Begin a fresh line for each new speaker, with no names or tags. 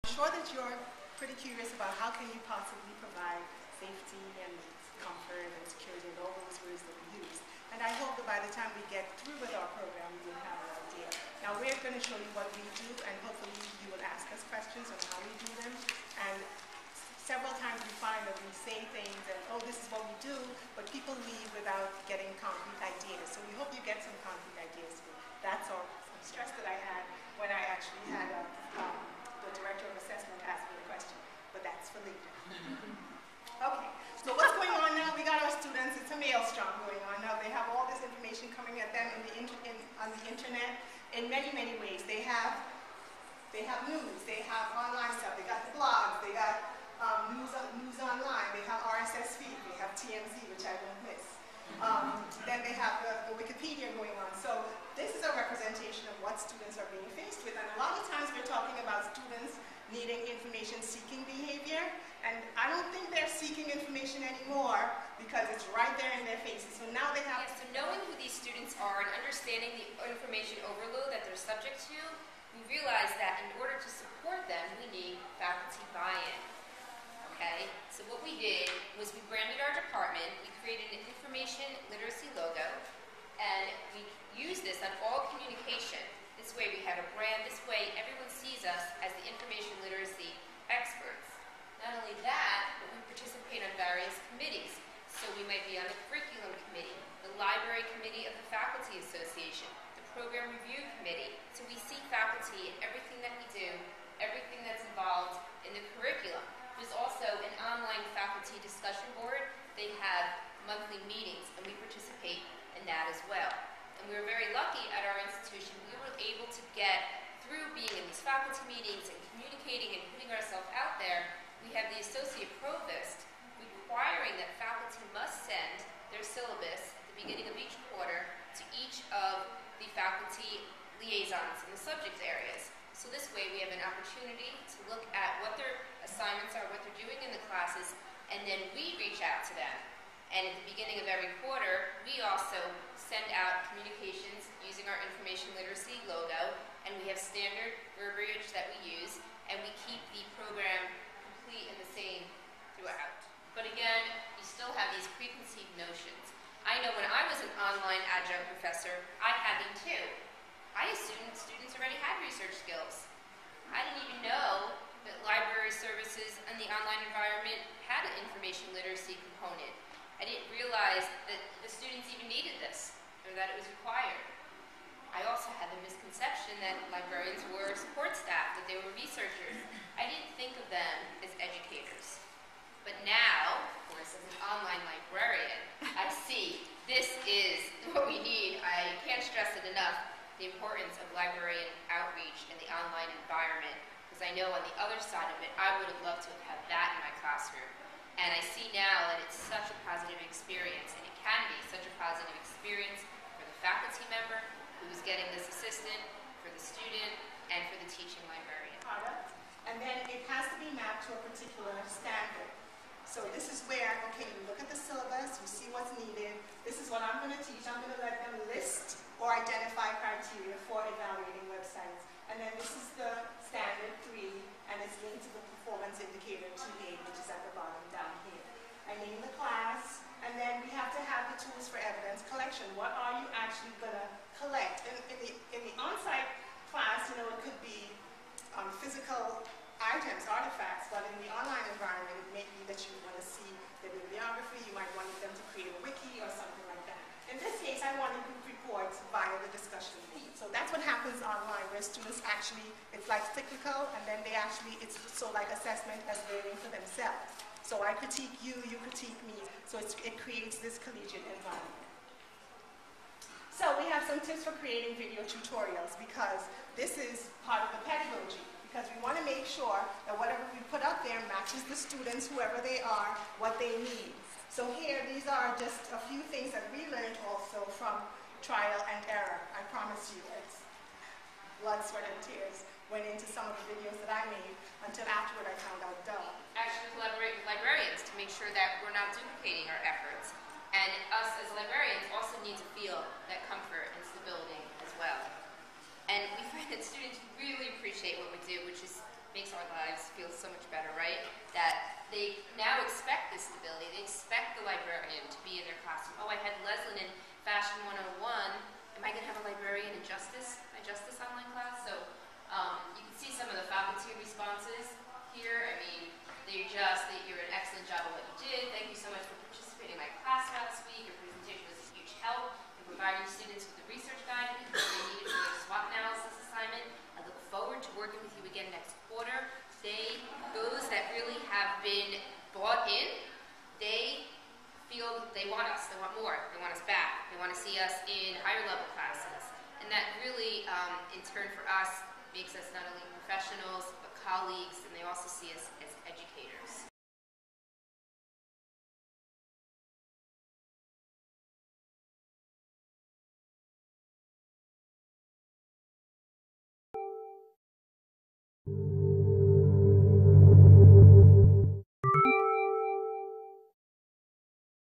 sure that you're pretty curious about how can you possibly provide safety and comfort and security and all those words that we use. And I hope that by the time we get through with our program, you will have an idea. Now we're going to show you what we do, and hopefully you will ask us questions on how we do them. And several times we find that we say things and, oh, this is what we do, but people leave without getting concrete ideas. So we hope you get some concrete ideas. That's all stress that I had when I actually had the director of assessment ask me the question, but that's for later. Okay, so what's going on now? We got our students. It's a maelstrom going on now. They have all this information coming at them on the internet in many, many ways. They have news. They have online stuff. They got the blogs. They got news online. They have RSS feed. They have TMZ, which I won't miss. Then they have the Wikipedia going on. So this is a representation of what students are being faced with. And a lot of times we're talking about students needing information-seeking behavior. And I don't think they're seeking information anymore because it's right there in their faces. So now they have...
So knowing who these students are and understanding the information overload that they're subject to, we realize that in order to support them, we need faculty buy-in. Okay? So what we did was we branded our department, we created an information literacy logo, and we used this on all communication. This way we have a brand, this way everyone sees us as the information literacy experts. Not only that, but we participate on various committees. So we might be on the curriculum committee, the library committee of the Faculty Association, the program review committee. So we see faculty in everything that we do, everything that's involved in the curriculum. There's also an online faculty discussion board. They have monthly meetings, and we participate in that as well. And we were very lucky at our institution. We were able to get through being in these faculty meetings and communicating and putting ourselves out there. We have the associate provost requiring that faculty must send their syllabus at the beginning of each quarter to each of the faculty liaisons in the subject areas. So this way we have an opportunity to look at what their assignments are, what they're doing in the classes, and then we reach out to them. And at the beginning of every quarter, we also send out communications using our information literacy logo, and we have standard verbiage that we use, and we keep the program complete and the same throughout. But again, you still have these preconceived notions. I know when I was an online adjunct professor, I had them too. I assumed students already had research skills. I didn't even know that library services and the online environment had an information literacy component. I didn't realize that the students even needed this, or that it was required. I also had the misconception that librarians were support staff, that they were researchers. I didn't think of them as educators. But now, of course, as an online librarian, I see this is what we need. I can't stress it enough, the importance of librarian outreach in the online environment, because I know on the other side of it, I would have loved to have had that in my classroom. And I see now that it's such a positive experience, and it can be such a positive experience for the faculty member who's getting this assistant, for the student, and for the teaching librarian.
Product. And then it has to be mapped to a particular standard. So this is where, okay, you look at the syllabus, you see what's needed. This is what I'm going to teach. I'm going to let them list or identify criteria for evaluating websites. And then this is the standard 3, and it's linked to the performance indicator 2A, which is at the bottom down here. I name the class, and then we have to have the tools for evidence collection. What are you actually going to collect? In the on-site class, you know, it could be physical items, artifacts, but in the online environment, it may be that you want to see the bibliography. You might want them to create a wiki or something like that. In this case, I wanted group reports via the discussion feed. So that's what happens online, where students actually, it's like cyclical, and then they actually, it's so like assessment as learning for themselves. So I critique you, you critique me. So it creates this collegiate environment. So we have some tips for creating video tutorials, because this is part of the pedagogy. Because we want to make sure that whatever we put up there matches the students, whoever they are, what they need. So here, these are just a few things that we learned also from trial and error. I promise you, it's blood, sweat, and tears went into some of the videos that I made until afterward I found out, duh.
Actually collaborate with librarians to make sure that we're not duplicating our efforts. And us as librarians also need to feel that comfort and stability as well. And we find that students really appreciate what we do, which makes our lives they want us, they want more, they want us back, they want to see us in higher level classes. And that really, in turn for us, makes us not only professionals, but colleagues, and they also see us as educators.